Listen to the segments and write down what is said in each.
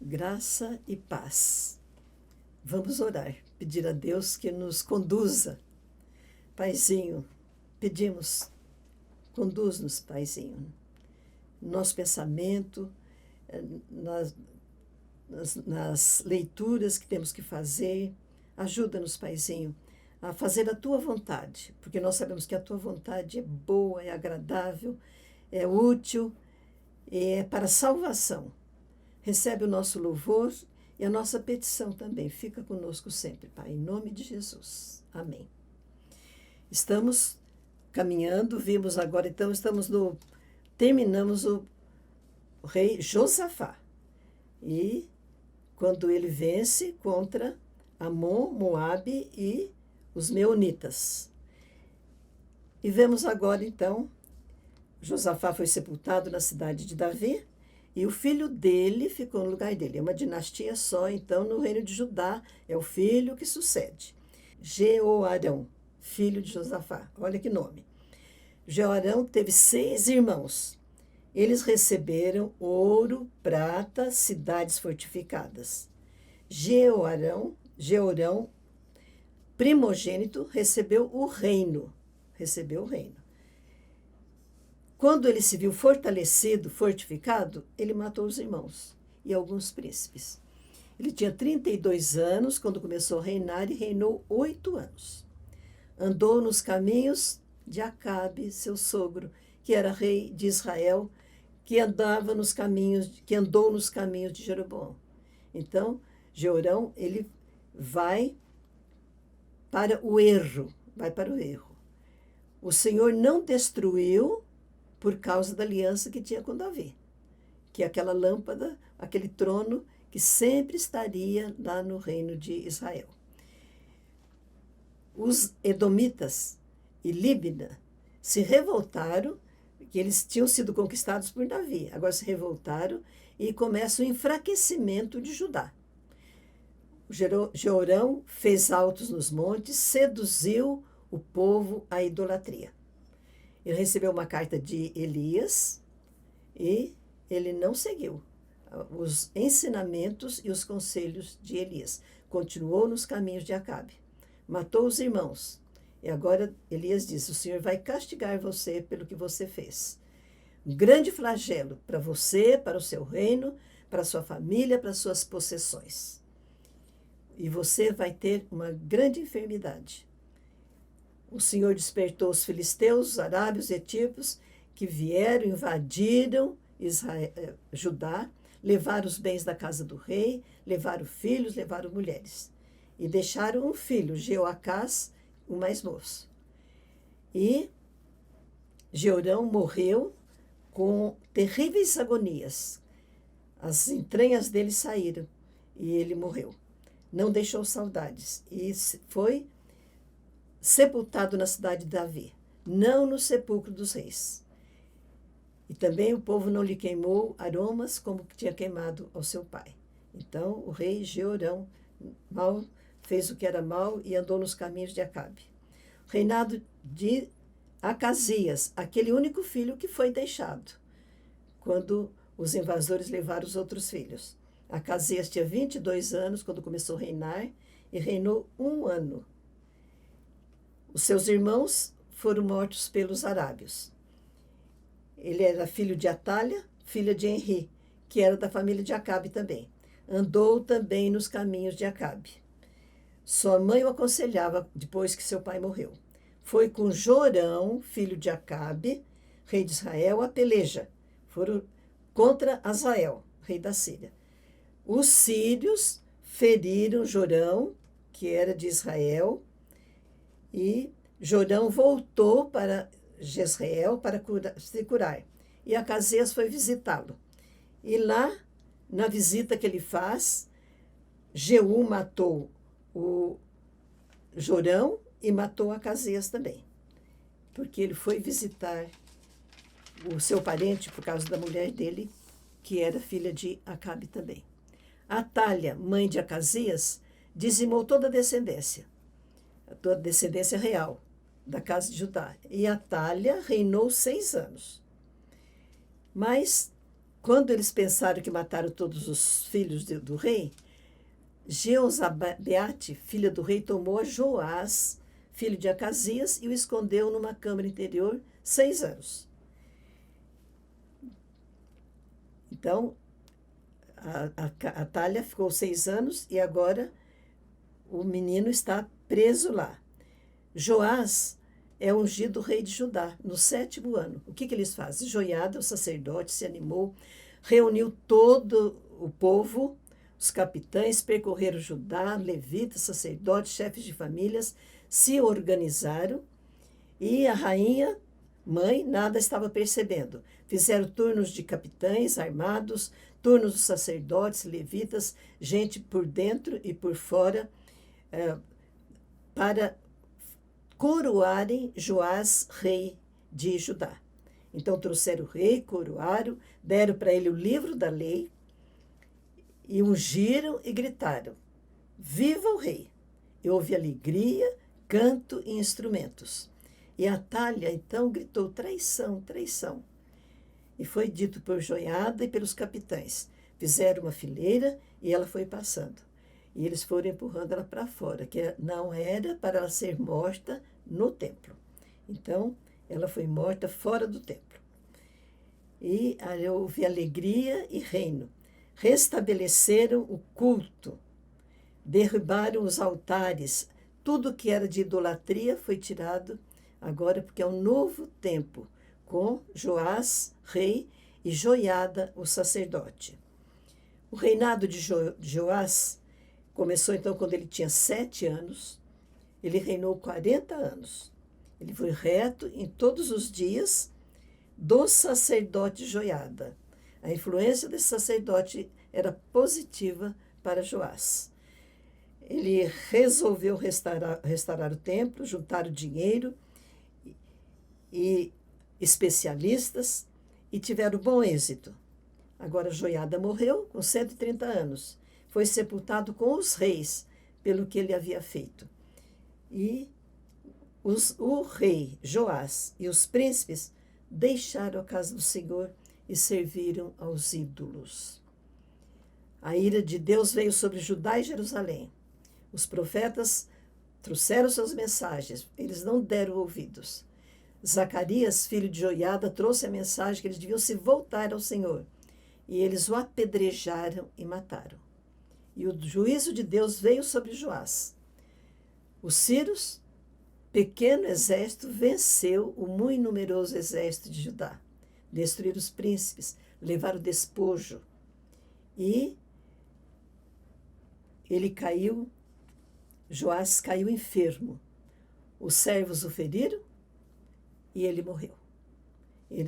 graça e paz. Vamos orar, pedir a Deus que nos conduza. Paizinho, pedimos, conduz-nos, Paizinho, no nosso pensamento, nas leituras que temos que fazer. Ajuda-nos, Paizinho, a fazer a Tua vontade, porque nós sabemos que a Tua vontade é boa, é agradável, é útil, é para salvação. Recebe o nosso louvor e a nossa petição também. Fica conosco sempre, Pai, em nome de Jesus. Amém. Estamos caminhando, vimos agora, então, terminamos o rei Josafá. E quando ele vence contra Amon, Moabe e os meunitas. E vemos agora, então, Josafá foi sepultado na cidade de Davi, e o filho dele ficou no lugar dele. É uma dinastia só, então, no reino de Judá, é o filho que sucede. Jeoarão, filho de Josafá. Olha que nome. Jeoarão teve 6 irmãos. Eles receberam ouro, prata, cidades fortificadas. Jeorão, primogênito, recebeu o reino. Quando ele se viu fortalecido, fortificado, ele matou os irmãos e alguns príncipes. Ele tinha 32 anos quando começou a reinar e reinou 8 anos. Andou nos caminhos de Acabe, seu sogro, que era rei de Israel, que andou nos caminhos de Jeroboão. Então, Jeorão, ele vai para o erro. O Senhor não destruiu por causa da aliança que tinha com Davi, que é aquela lâmpada, aquele trono que sempre estaria lá no reino de Israel. Os edomitas e Líbina se revoltaram, que eles tinham sido conquistados por Davi, agora se revoltaram e começa o enfraquecimento de Judá. Jeorão fez altos nos montes, seduziu o povo à idolatria. Ele recebeu uma carta de Elias e ele não seguiu os ensinamentos e os conselhos de Elias. Continuou nos caminhos de Acabe. Matou os irmãos. E agora Elias disse: o Senhor vai castigar você pelo que você fez. Um grande flagelo para você, para o seu reino, para a sua família, para as suas possessões. E você vai ter uma grande enfermidade. O Senhor despertou os filisteus, os arábios, os etíopes, que vieram, invadiram Judá, levaram os bens da casa do rei, levaram filhos, levaram mulheres. E deixaram um filho, Jeoacás, o mais moço. E Jeorão morreu com terríveis agonias. As entranhas dele saíram e ele morreu. Não deixou saudades e foi sepultado na cidade de Davi, não no sepulcro dos reis. E também o povo não lhe queimou aromas como tinha queimado ao seu pai. Então o rei Jeorão fez o que era mal e andou nos caminhos de Acabe. O reinado de Acasias, aquele único filho que foi deixado, quando os invasores levaram os outros filhos. Acasias tinha 22 anos quando começou a reinar e reinou 1 ano. Os seus irmãos foram mortos pelos arábios. Ele era filho de Atália, filha de Enri, que era da família de Acabe também. Andou também nos caminhos de Acabe. Sua mãe o aconselhava depois que seu pai morreu. Foi com Jorão, filho de Acabe, rei de Israel, a peleja. Foram contra Azael, rei da Síria. Os sírios feriram Jorão, que era de Israel, e Jorão voltou para Jezreel para se curar. E Acasias foi visitá-lo. E lá, na visita que ele faz, Jeú matou o Jorão e matou Acasias também, porque ele foi visitar o seu parente por causa da mulher dele, que era filha de Acabe também. Atália, mãe de Acasias, dizimou toda a descendência real da casa de Judá. E Atália reinou 6 anos. Mas Quando eles pensaram que mataram todos os filhos do rei, Jeozabeate, filha do rei, tomou a Joás, filho de Acasias, e o escondeu numa câmara interior 6 anos. Então, a Atália ficou 6 anos e agora o menino está preso lá. Joás é ungido rei de Judá no 7º ano. O que eles fazem? Joiada, o sacerdote, se animou, reuniu todo o povo, os capitães percorreram Judá, levitas, sacerdotes, chefes de famílias, se organizaram e a rainha, mãe, nada estava percebendo. Fizeram turnos de capitães armados, turnos dos sacerdotes, levitas, gente por dentro e por fora, para coroarem Joás, rei de Judá. Então trouxeram o rei, coroaram, deram para ele o livro da lei e ungiram e gritaram: Viva o rei! E houve alegria, canto e instrumentos. E Atália então gritou: traição, traição. E foi dito por Joiada e pelos capitães. Fizeram uma fileira e ela foi passando. E eles foram empurrando ela para fora, que não era para ela ser morta no templo. Então, ela foi morta fora do templo. E houve alegria e reino. Restabeleceram o culto, derrubaram os altares. Tudo que era de idolatria foi tirado agora, porque é um novo tempo, com Joás, rei, e Joiada, o sacerdote. O reinado de Joás começou então quando ele tinha 7 anos. Ele reinou 40 anos. Ele foi reto em todos os dias do sacerdote Joiada. A influência desse sacerdote era positiva para Joás. Ele resolveu restaurar o templo, juntar dinheiro e especialistas e tiveram bom êxito. Agora Joiada morreu com 130 anos. Foi sepultado com os reis pelo que ele havia feito. E o rei Joás e os príncipes deixaram a casa do Senhor e serviram aos ídolos. A ira de Deus veio sobre Judá e Jerusalém. Os profetas trouxeram suas mensagens, eles não deram ouvidos. Zacarias, filho de Joiada, trouxe a mensagem que eles deviam se voltar ao Senhor. E eles o apedrejaram e mataram. E o juízo de Deus veio sobre Joás. Os sírios, pequeno exército, venceu o muito numeroso exército de Judá. Destruíram os príncipes, levaram o despojo. E ele caiu, Joás caiu enfermo. Os servos o feriram e ele morreu.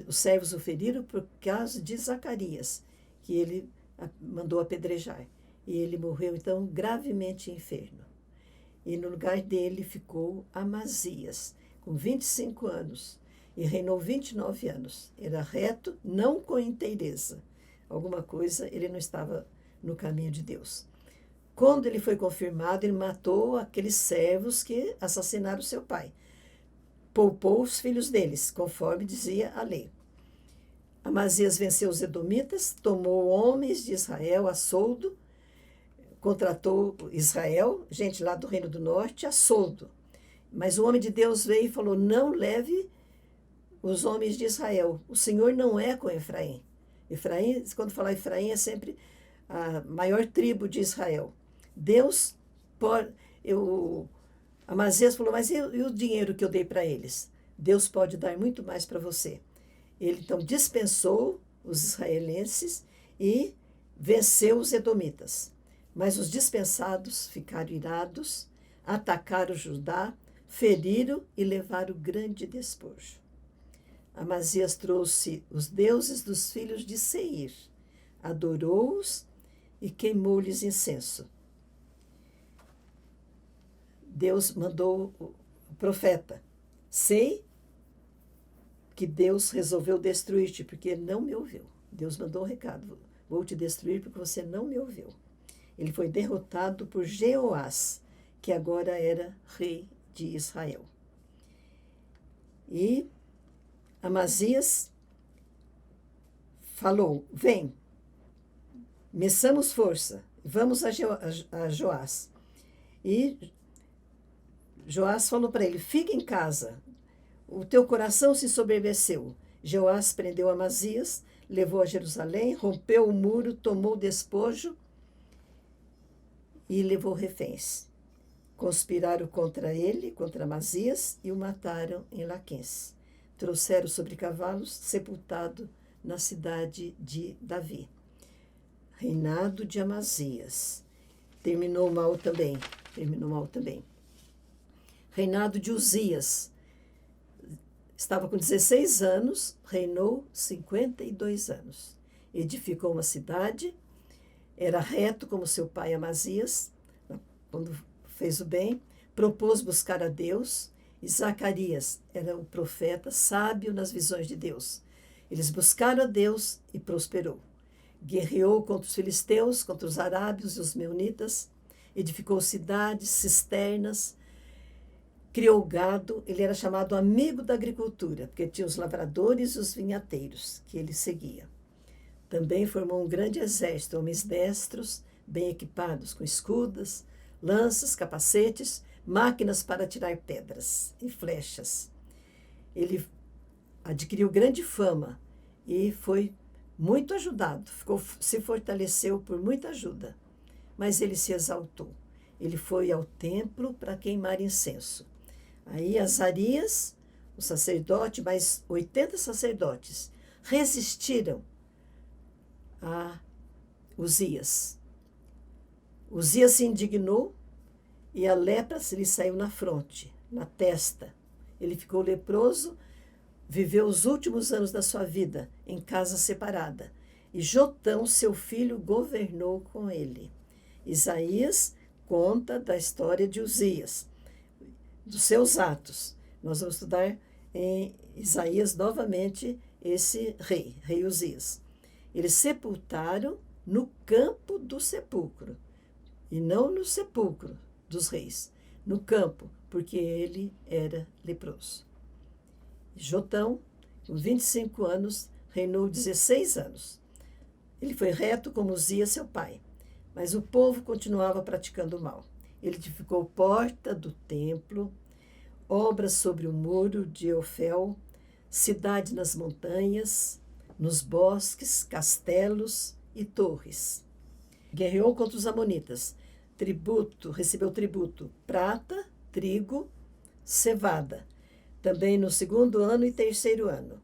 Os servos o feriram por causa de Zacarias, que ele mandou apedrejar. E ele morreu, então, gravemente enfermo. E no lugar dele ficou Amazias, com 25 anos, e reinou 29 anos. Era reto, não com inteireza. Alguma coisa, ele não estava no caminho de Deus. Quando ele foi confirmado, ele matou aqueles servos que assassinaram seu pai. Poupou os filhos deles, conforme dizia a lei. Amazias venceu os edomitas, tomou homens de Israel a soldo, contratou Israel, gente lá do Reino do Norte, a soldo. Mas o homem de Deus veio e falou: não leve os homens de Israel. O Senhor não é com Efraim. Efraim, quando falar Efraim, é sempre a maior tribo de Israel. Deus pode... Amazias falou: mas e o dinheiro que eu dei para eles? Deus pode dar muito mais para você. Ele então dispensou os israelenses e venceu os edomitas. Mas os dispensados ficaram irados, atacaram Judá, feriram e levaram grande despojo. Amazias trouxe os deuses dos filhos de Seir, adorou-os e queimou-lhes incenso. Deus mandou o profeta: sei que Deus resolveu destruir-te, porque ele não me ouviu. Deus mandou um recado: vou te destruir porque você não me ouviu. Ele foi derrotado por Jeoás, que agora era rei de Israel. E Amazias falou: vem, meçamos força, vamos a Joás. E Joás falou para ele: fica em casa, o teu coração se soberbeceu. Joás prendeu Amazias, levou a Jerusalém, rompeu o muro, tomou o despojo e levou reféns. Conspiraram contra ele, contra Amazias, e o mataram em Laquém. Trouxeram sobre cavalos, sepultado na cidade de Davi. Reinado de Amazias. Terminou mal também. Reinado de Uzias. Estava com 16 anos, reinou 52 anos. Edificou uma cidade, era reto como seu pai Amazias, quando fez o bem, propôs buscar a Deus, e Zacarias era o profeta sábio nas visões de Deus. Eles buscaram a Deus e prosperou. Guerreou contra os filisteus, contra os arábios e os meunitas, edificou cidades, cisternas, criou gado. Ele era chamado amigo da agricultura, porque tinha os lavradores e os vinhateiros que ele seguia. Também formou um grande exército, homens destros, bem equipados, com escudos, lanças, capacetes, máquinas para tirar pedras e flechas. Ele adquiriu grande fama e foi muito ajudado, se fortaleceu por muita ajuda. Mas ele se exaltou. Ele foi ao templo para queimar incenso. Aí Azarias, o sacerdote, mais 80 sacerdotes, resistiram a Uzias. Uzias se indignou e a lepra lhe saiu na fronte, na testa. Ele ficou leproso, viveu os últimos anos da sua vida em casa separada. E Jotão, seu filho, governou com ele. Isaías conta da história de Uzias, dos seus atos. Nós vamos estudar em Isaías novamente esse rei Uzias. Eles sepultaram no campo do sepulcro, e não no sepulcro dos reis, no campo, porque ele era leproso. Jotão, com 25 anos, reinou 16 anos. Ele foi reto como Uzias, seu pai, mas o povo continuava praticando o mal. Ele edificou porta do templo, obras sobre o muro de Ofel, cidade nas montanhas, nos bosques, castelos e torres. Guerreou contra os amonitas. Recebeu tributo, prata, trigo, cevada. Também no 2º ano e 3º ano.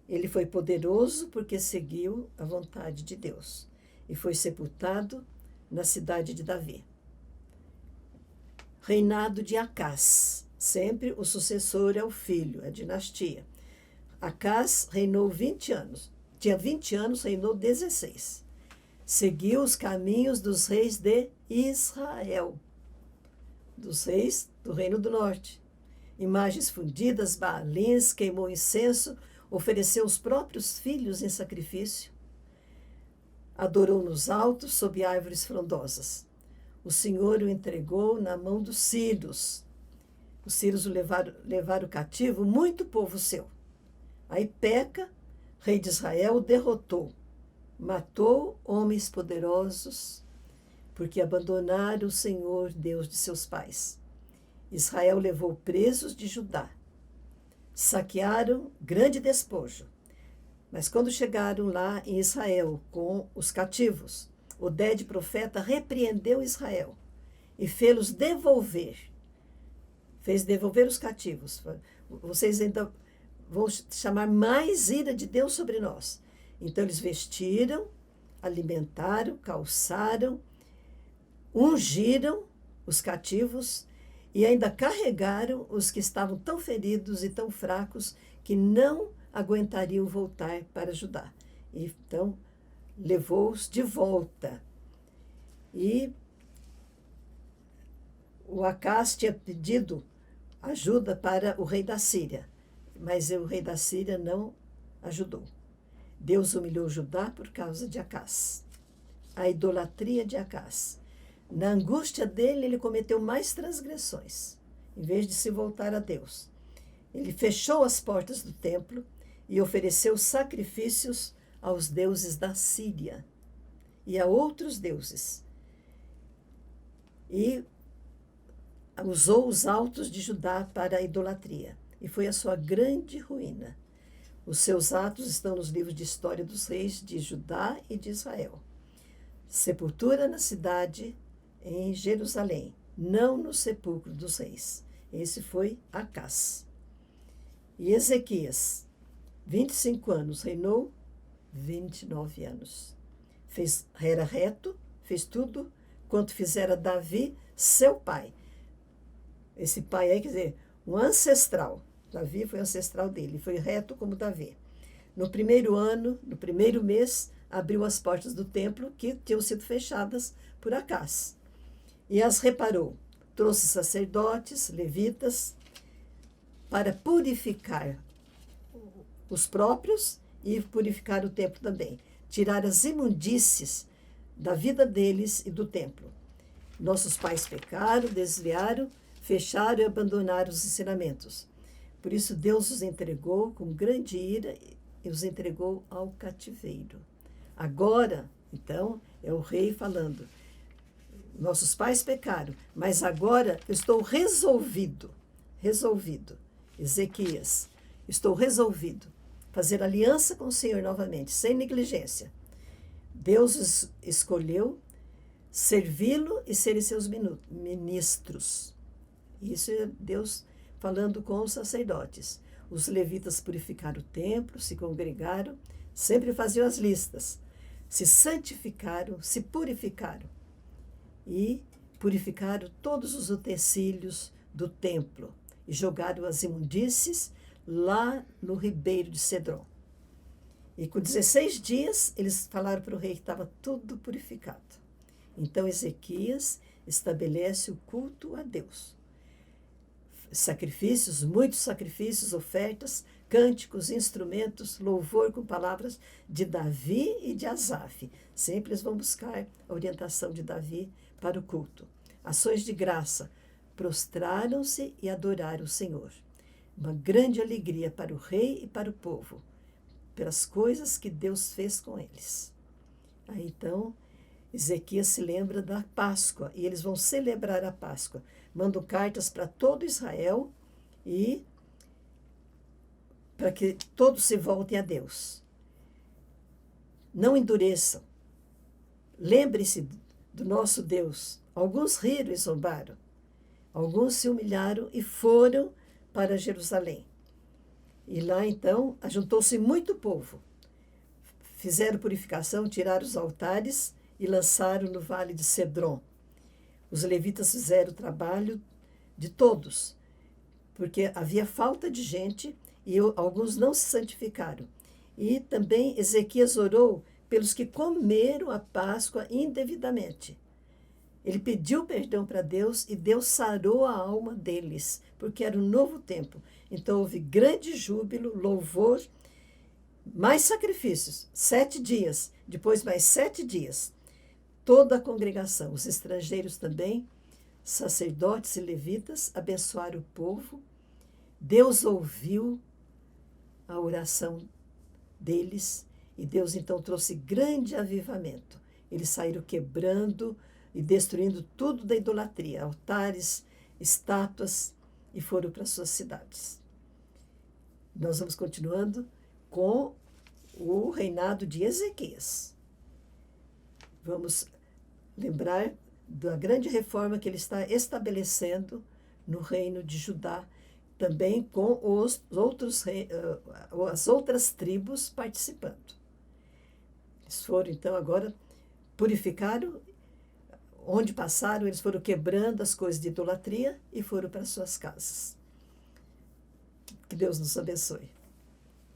Ele foi poderoso porque seguiu a vontade de Deus e foi sepultado na cidade de Davi. Reinado de Acás. Sempre o sucessor é o filho, a dinastia. Acás reinou 20 anos. Tinha 20 anos, reinou 16. Seguiu os caminhos dos reis de Israel, dos reis do Reino do Norte. Imagens fundidas, baalins, queimou incenso, ofereceu os próprios filhos em sacrifício. Adorou nos altos, sob árvores frondosas. O Senhor o entregou na mão dos sírios. Os sírios o levaram cativo muito povo seu. Aí Peca, rei de Israel, o derrotou. Matou homens poderosos, porque abandonaram o Senhor, Deus de seus pais. Israel levou presos de Judá. Saquearam grande despojo. Mas quando chegaram lá em Israel com os cativos, Oded, profeta, repreendeu Israel e fez-los devolver. Fez devolver os cativos. Vocês ainda vão chamar mais ira de Deus sobre nós. Então eles vestiram, alimentaram, calçaram, ungiram os cativos e ainda carregaram os que estavam tão feridos e tão fracos que não aguentariam voltar para Judá. Então, levou-os de volta. E o Acás tinha pedido ajuda para o rei da Síria, mas o rei da Síria não ajudou. Deus humilhou Judá por causa de Acás. A idolatria de Acás. Na angústia dele, ele cometeu mais transgressões, em vez de se voltar a Deus. Ele fechou as portas do templo e ofereceu sacrifícios aos deuses da Síria e a outros deuses. E usou os altos de Judá para a idolatria. E foi a sua grande ruína. Os seus atos estão nos livros de história dos reis de Judá e de Israel. Sepultura na cidade em Jerusalém, não no sepulcro dos reis. Esse foi Acás. E Ezequias, 25 anos, reinou 29 anos. Era reto, fez tudo quanto fizera Davi, seu pai. Esse pai aí, quer dizer, um ancestral. Davi foi ancestral dele, foi reto como Davi. No primeiro ano, no primeiro mês, abriu as portas do templo que tinham sido fechadas por Acás. E as reparou. Trouxe sacerdotes, levitas, para purificar os próprios e purificar o templo também. Tirar as imundícies da vida deles e do templo. Nossos pais pecaram, desviaram, fecharam e abandonaram os ensinamentos. Por isso Deus os entregou com grande ira e os entregou ao cativeiro. Agora, então, é o rei falando, nossos pais pecaram, mas agora eu estou resolvido. Ezequias, estou resolvido. Fazer aliança com o Senhor novamente, sem negligência. Deus os escolheu servi-lo e serem seus ministros. Isso é Deus falando com os sacerdotes. Os levitas purificaram o templo, se congregaram, sempre faziam as listas. Se santificaram, se purificaram. E purificaram todos os utensílios do templo. E jogaram as imundícies lá no ribeiro de Cedron. E com 16 dias, eles falaram para o rei que estava tudo purificado. Então, Ezequias estabelece o culto a Deus. Sacrifícios, muitos sacrifícios, ofertas, cânticos, instrumentos, louvor com palavras de Davi e de Asaf. Sempre eles vão buscar a orientação de Davi para o culto. Ações de graça, prostraram-se e adoraram o Senhor. Uma grande alegria para o rei e para o povo, pelas coisas que Deus fez com eles. Aí então, Ezequias se lembra da Páscoa e eles vão celebrar a Páscoa. Mandam cartas para todo Israel e para que todos se voltem a Deus. Não endureçam. Lembre-se do nosso Deus. Alguns riram e zombaram. Alguns se humilharam e foram para Jerusalém. E lá, então, ajuntou-se muito povo. Fizeram purificação, tiraram os altares e lançaram no vale de Cedron. Os levitas fizeram o trabalho de todos, porque havia falta de gente e alguns não se santificaram. E também Ezequias orou pelos que comeram a Páscoa indevidamente. Ele pediu perdão para Deus e Deus sarou a alma deles, porque era um novo tempo. Então houve grande júbilo, louvor, mais sacrifícios, 7 dias, depois mais 7 dias. Toda a congregação, os estrangeiros também, sacerdotes e levitas, abençoaram o povo. Deus ouviu a oração deles e Deus então trouxe grande avivamento. Eles saíram quebrando e destruindo tudo da idolatria, altares, estátuas, e foram para suas cidades. Nós vamos continuando com o reinado de Ezequias. Vamos lembrar da grande reforma que ele está estabelecendo no reino de Judá, também com as outras tribos participando. Eles foram, então, agora purificaram, onde passaram, eles foram quebrando as coisas de idolatria e foram para suas casas. Que Deus nos abençoe.